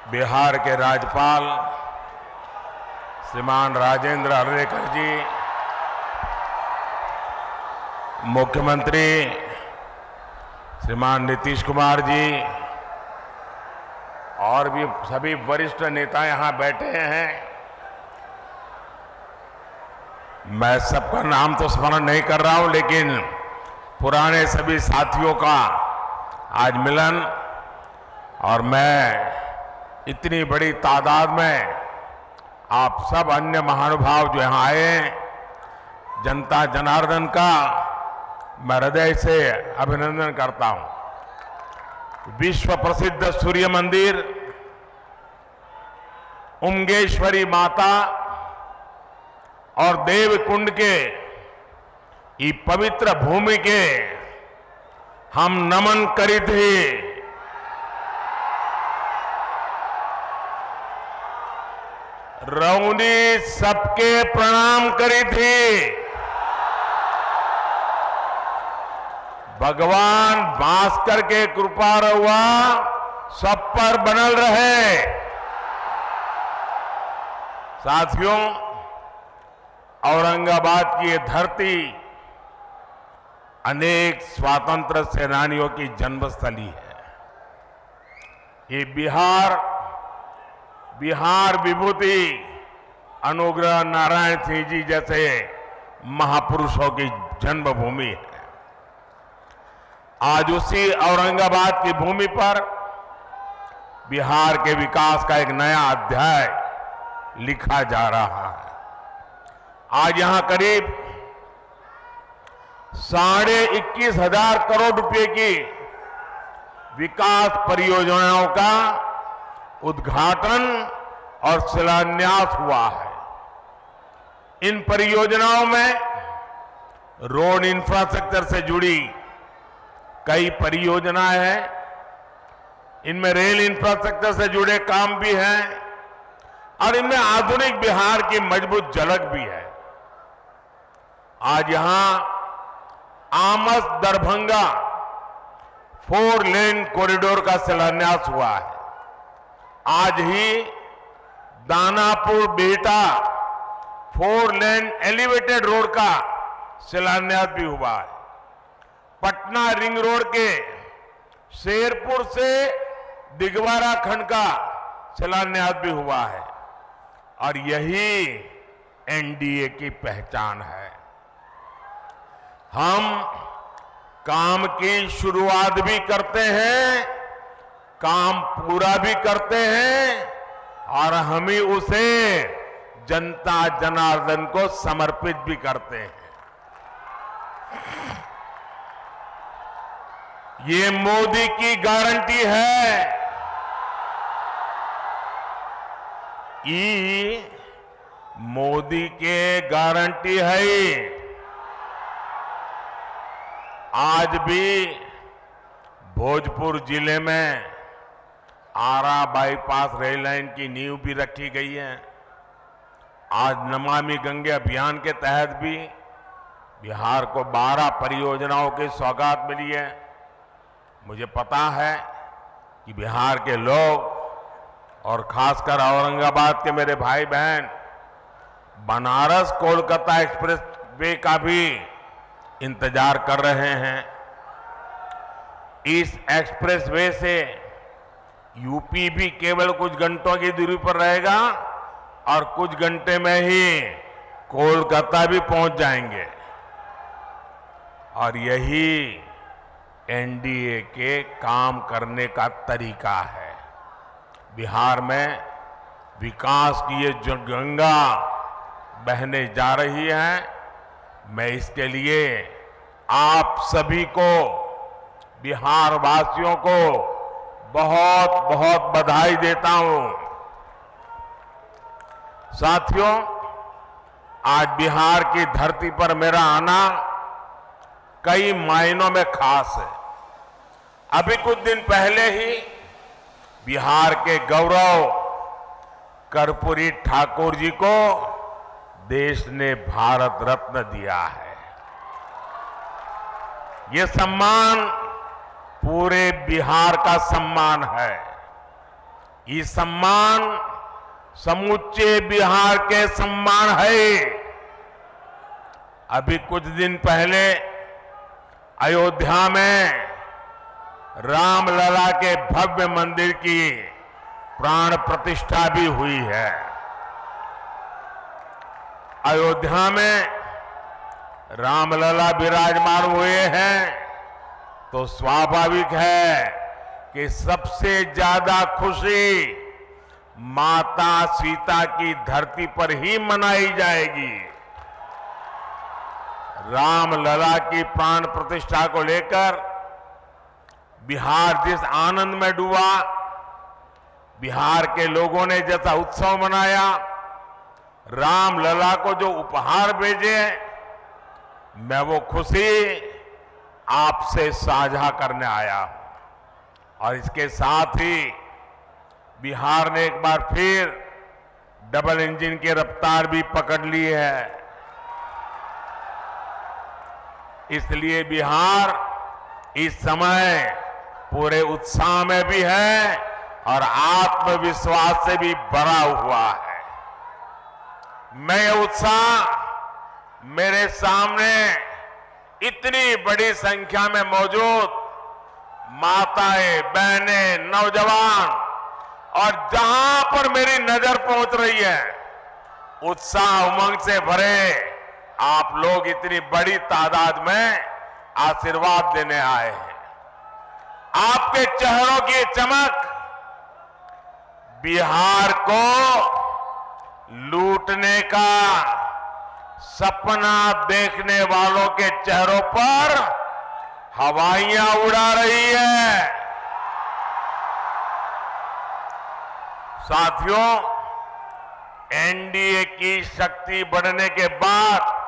बिहार के राज्यपाल श्रीमान राजेंद्र अर्लेकर जी, मुख्यमंत्री श्रीमान नीतीश कुमार जी और भी सभी वरिष्ठ नेता यहां बैठे हैं। मैं सबका नाम तो स्मरण नहीं कर रहा हूं, लेकिन पुराने सभी साथियों का आज मिलन, और मैं इतनी बड़ी तादाद में आप सब अन्य महानुभाव जो यहां आए, जनता जनार्दन का मैं हृदय से अभिनंदन करता हूं। विश्व प्रसिद्ध सूर्य मंदिर, उमगेश्वरी माता और देवकुंड के ये पवित्र भूमि के हम नमन करिथे। रौनी सबके प्रणाम करी थी। भगवान भास्कर के कृपा रहुआ सब पर बनल रहे। साथियों, औरंगाबाद की ये धरती अनेक स्वातंत्र सेनानियों की जन्मस्थली है। ये बिहार विभूति अनुग्रह नारायण सिंह जी जैसे महापुरुषों की जन्मभूमि है। आज उसी औरंगाबाद की भूमि पर बिहार के विकास का एक नया अध्याय लिखा जा रहा है। आज यहां करीब 21,500 करोड़ रुपए की विकास परियोजनाओं का उद्घाटन और शिलान्यास हुआ है। इन परियोजनाओं में रोड इंफ्रास्ट्रक्चर से जुड़ी कई परियोजनाएं हैं। इनमें रेल इंफ्रास्ट्रक्चर से जुड़े काम भी हैं और इनमें आधुनिक बिहार की मजबूत झलक भी है। आज यहां आमस दरभंगा 4 लेन कॉरिडोर का शिलान्यास हुआ है। आज ही Danapur Bihta 4 lane elevated road का शिलान्यास भी हुआ है। पटना रिंग रोड के शेरपुर से दिगवारा खंड का शिलान्यास भी हुआ है। और यही एनडीए की पहचान है। हम काम की शुरुआत भी करते हैं, काम पूरा भी करते हैं और हम ही उसे जनता जनार्दन को समर्पित भी करते हैं। ये मोदी की गारंटी है। ये मोदी के गारंटी है। आज भी भोजपुर जिले में आरा बाईपास रेल लाइन की नींव भी रखी गई है। आज नमामि गंगे अभियान के तहत भी बिहार को 12 परियोजनाओं की सौगात मिली है। मुझे पता है कि बिहार के लोग और खासकर औरंगाबाद के मेरे भाई बहन बनारस कोलकाता एक्सप्रेस वे का भी इंतजार कर रहे हैं। इस एक्सप्रेस वे से यूपी भी केवल कुछ घंटों की दूरी पर रहेगा और कुछ घंटे में ही कोलकाता भी पहुंच जाएंगे। और यही एनडीए के काम करने का तरीका है। बिहार में विकास की ये जो गंगा बहने जा रही है, मैं इसके लिए आप सभी को, बिहार वासियों को बहुत बहुत बधाई देता हूं। साथियों, आज बिहार की धरती पर मेरा आना कई मायनों में खास है। अभी कुछ दिन पहले ही बिहार के गौरव कर्पूरी ठाकुर जी को देश ने भारत रत्न दिया है। ये सम्मान पूरे बिहार का सम्मान है। ये सम्मान समूचे बिहार के सम्मान है। अभी कुछ दिन पहले अयोध्या में रामलला के भव्य मंदिर की प्राण प्रतिष्ठा भी हुई है। अयोध्या में रामलला विराजमान हुए हैं तो स्वाभाविक है कि सबसे ज्यादा खुशी माता सीता की धरती पर ही मनाई जाएगी। रामलला की प्राण प्रतिष्ठा को लेकर बिहार जिस आनंद में डूबा, बिहार के लोगों ने जैसा उत्सव मनाया, रामलला को जो उपहार भेजे, मैं वो खुशी आपसे साझा करने आया हूं। और इसके साथ ही बिहार ने एक बार फिर डबल इंजन की रफ्तार भी पकड़ ली है। इसलिए बिहार इस समय पूरे उत्साह में भी है और आत्मविश्वास से भी भरा हुआ है। मैं ये उत्साह मेरे सामने इतनी बड़ी संख्या में मौजूद माताएं, बहनें, नौजवान और जहां पर मेरी नजर पहुंच रही है, उत्साह उमंग से भरे आप लोग इतनी बड़ी तादाद में आशीर्वाद देने आए हैं। आपके चेहरों की चमक बिहार को लूटने का सपना देखने वालों के चेहरों पर हवाइयां उड़ा रही है। साथियों, एनडीए की शक्ति बढ़ने के बाद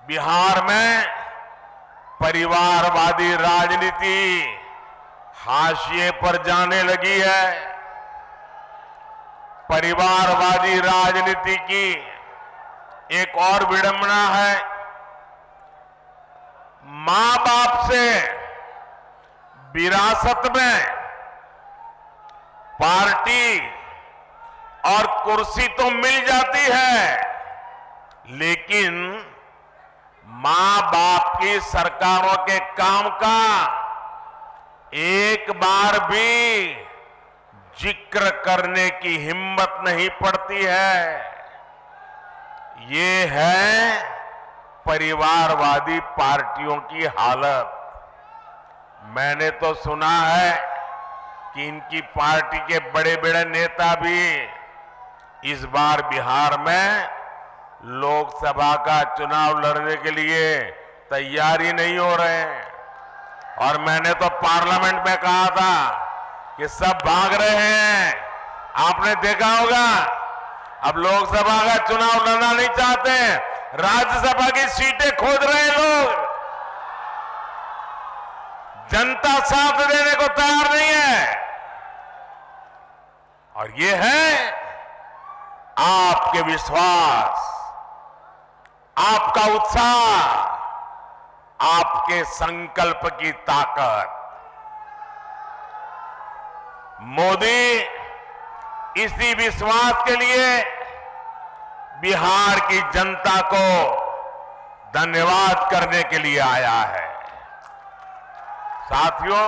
बिहार में परिवारवादी राजनीति हाशिए पर जाने लगी है। परिवारवादी राजनीति की एक और विडंबना है, मां बाप से विरासत में पार्टी और कुर्सी तो मिल जाती है, लेकिन मां बाप की सरकारों के काम का एक बार भी जिक्र करने की हिम्मत नहीं पड़ती है। ये है परिवारवादी पार्टियों की हालत। मैंने तो सुना है कि इनकी पार्टी के बड़े बड़े नेता भी इस बार बिहार में लोकसभा का चुनाव लड़ने के लिए तैयारी नहीं हो रहे हैं। और मैंने तो पार्लियामेंट में कहा था कि सब भाग रहे हैं। आपने देखा होगा, अब लोकसभा का चुनाव लड़ना नहीं चाहते, राज्यसभा की सीटें खोज रहे हैं लोग। जनता साथ देने को तैयार नहीं है। और ये है आपके विश्वास, आपका उत्साह, आपके संकल्प की ताकत। मोदी इसी विश्वास के लिए बिहार की जनता को धन्यवाद करने के लिए आया है। साथियों,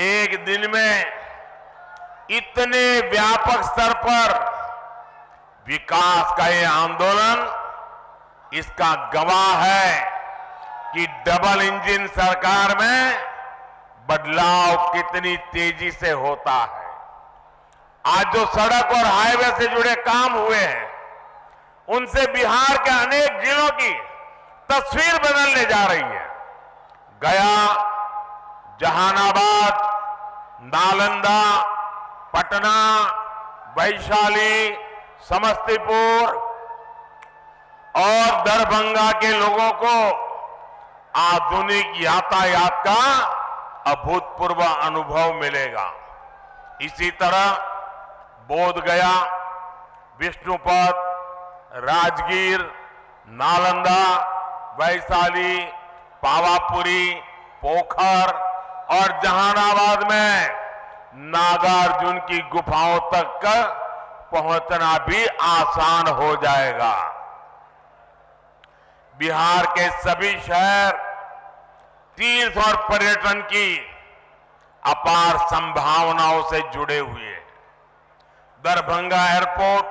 एक दिन में इतने व्यापक स्तर पर विकास का ये आंदोलन इसका गवाह है कि डबल इंजन सरकार में बदलाव कितनी तेजी से होता है। आज जो सड़क और हाईवे से जुड़े काम हुए हैं, उनसे बिहार के अनेक जिलों की तस्वीर बदलने जा रही है। गया, जहानाबाद, नालंदा, पटना, वैशाली, समस्तीपुर और दरभंगा के लोगों को आधुनिक यातायात का अभूतपूर्व अनुभव मिलेगा। इसी तरह बोधगया, विष्णुपद, राजगीर, नालंदा, वैशाली, पावापुरी, पोखर और जहानाबाद में नागार्जुन की गुफाओं तक पहुंचना भी आसान हो जाएगा। बिहार के सभी शहर तीर्थ और पर्यटन की अपार संभावनाओं से जुड़े हुए हैं। दरभंगा एयरपोर्ट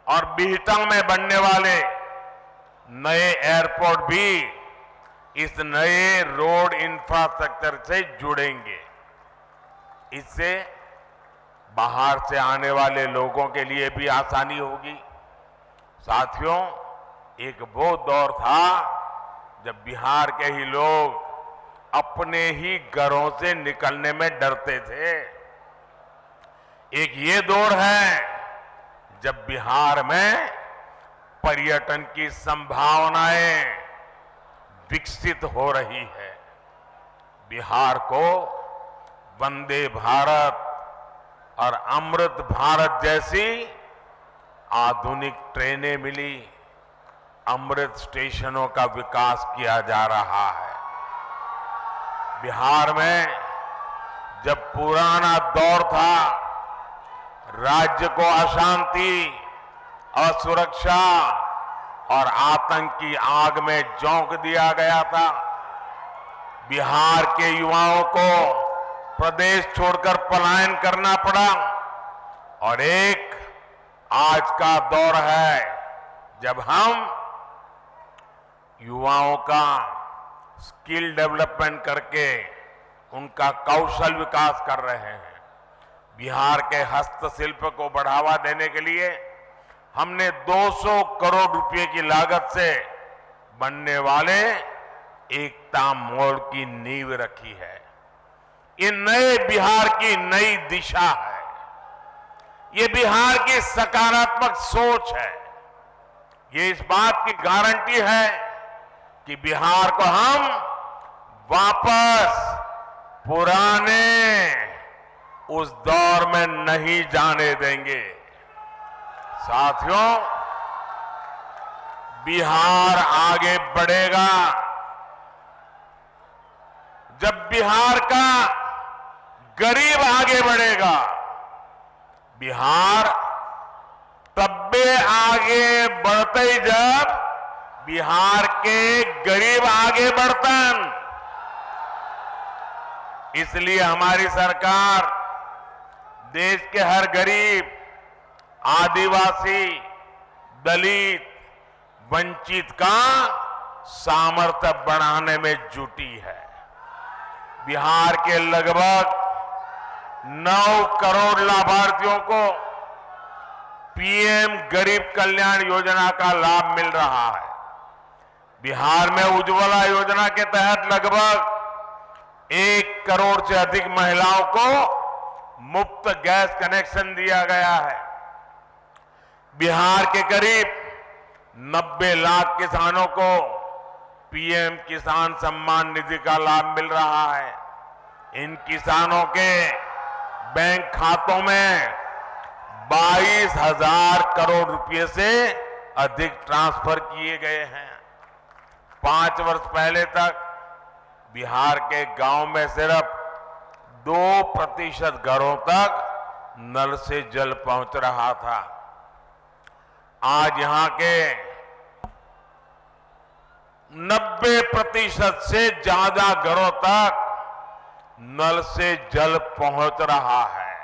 और बिहटा में बनने वाले नए एयरपोर्ट भी इस नए रोड इंफ्रास्ट्रक्चर से जुड़ेंगे। इससे बाहर से आने वाले लोगों के लिए भी आसानी होगी। साथियों, एक वो दौर था जब बिहार के ही लोग अपने ही घरों से निकलने में डरते थे। एक ये दौर है जब बिहार में पर्यटन की संभावनाएं विकसित हो रही है। बिहार को वंदे भारत और अमृत भारत जैसी आधुनिक ट्रेनें मिली। अमृत स्टेशनों का विकास किया जा रहा है। बिहार में जब पुराना दौर था, राज्य को अशांति, असुरक्षा और आतंक की आग में झोंक दिया गया था। बिहार के युवाओं को प्रदेश छोड़कर पलायन करना पड़ा और एक आज का दौर है जब हम युवाओं का स्किल डेवलपमेंट करके उनका कौशल विकास कर रहे हैं। बिहार के हस्तशिल्प को बढ़ावा देने के लिए हमने 200 करोड़ रुपए की लागत से बनने वाले एकता मॉल की नींव रखी है। ये नए बिहार की नई दिशा है। ये बिहार की सकारात्मक सोच है। ये इस बात की गारंटी है कि बिहार को हम वापस पुराने उस दौर में नहीं जाने देंगे। साथियों, बिहार आगे बढ़ेगा जब बिहार का गरीब आगे बढ़ेगा। बिहार तब्बे आगे बढ़ते जब बिहार के गरीब आगे बढ़तन। इसलिए हमारी सरकार देश के हर गरीब, आदिवासी, दलित, वंचित का सामर्थ्य बढ़ाने में जुटी है। बिहार के लगभग 9 करोड़ लाभार्थियों को पीएम गरीब कल्याण योजना का लाभ मिल रहा है। बिहार में उज्ज्वला योजना के तहत लगभग 1 करोड़ से अधिक महिलाओं को मुफ्त गैस कनेक्शन दिया गया है। बिहार के करीब 90 लाख किसानों को पीएम किसान सम्मान निधि का लाभ मिल रहा है। इन किसानों के बैंक खातों में 22,000 करोड़ रुपए से अधिक ट्रांसफर किए गए हैं। 5 वर्ष पहले तक बिहार के गांव में सिर्फ 2% घरों तक नल से जल पहुंच रहा था। आज यहां के 90% से ज्यादा घरों तक नल से जल पहुंच रहा है।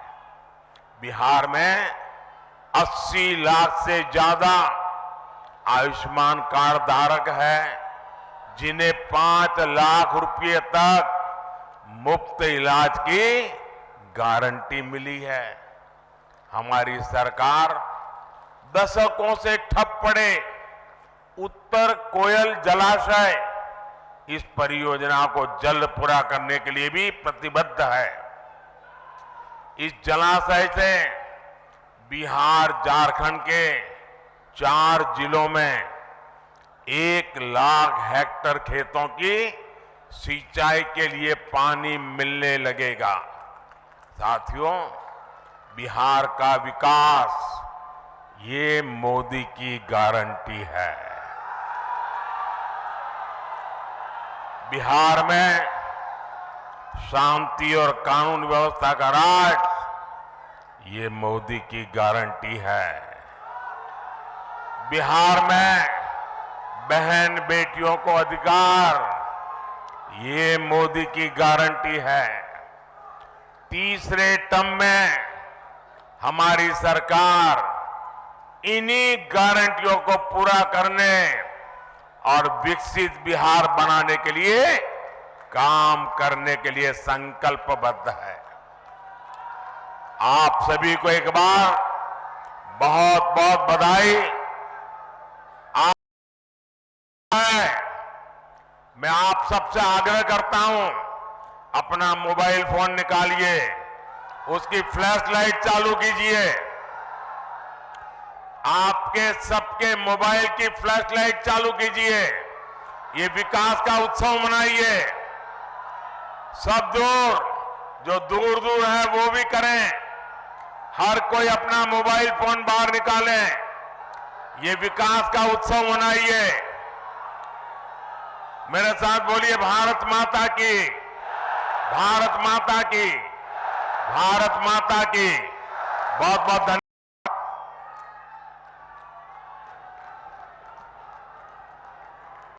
बिहार में 80 लाख से ज्यादा आयुष्मान कार्ड धारक है, जिन्हें 5 लाख रुपए तक मुफ्त इलाज की गारंटी मिली है। हमारी सरकार दशकों से ठप पड़े उत्तर कोयल जलाशय, इस परियोजना को जल्द पूरा करने के लिए भी प्रतिबद्ध है। इस जलाशय से बिहार, झारखंड के 4 जिलों में 1 लाख हेक्टेयर खेतों की सिंचाई के लिए पानी मिलने लगेगा। साथियों, बिहार का विकास ये मोदी की गारंटी है। बिहार में शांति और कानून व्यवस्था का राज, ये मोदी की गारंटी है। बिहार में बहन बेटियों को अधिकार, ये मोदी की गारंटी है। तीसरे टर्म में हमारी सरकार इन्हीं गारंटियों को पूरा करने और विकसित बिहार बनाने के लिए काम करने के लिए संकल्पबद्ध है। आप सभी को एक बार बहुत बहुत बधाई। मैं आप सबसे आग्रह करता हूं, अपना मोबाइल फोन निकालिए, उसकी फ्लैश लाइट चालू कीजिए। आपके सबके मोबाइल की फ्लैश लाइट चालू कीजिए। ये विकास का उत्सव मनाइए। सब जो दूर दूर है वो भी करें। हर कोई अपना मोबाइल फोन बाहर निकालें। ये विकास का उत्सव मनाइए। मेरे साथ बोलिए, भारत माता की, भारत माता की, भारत माता की। बहुत बहुत धन्यवाद।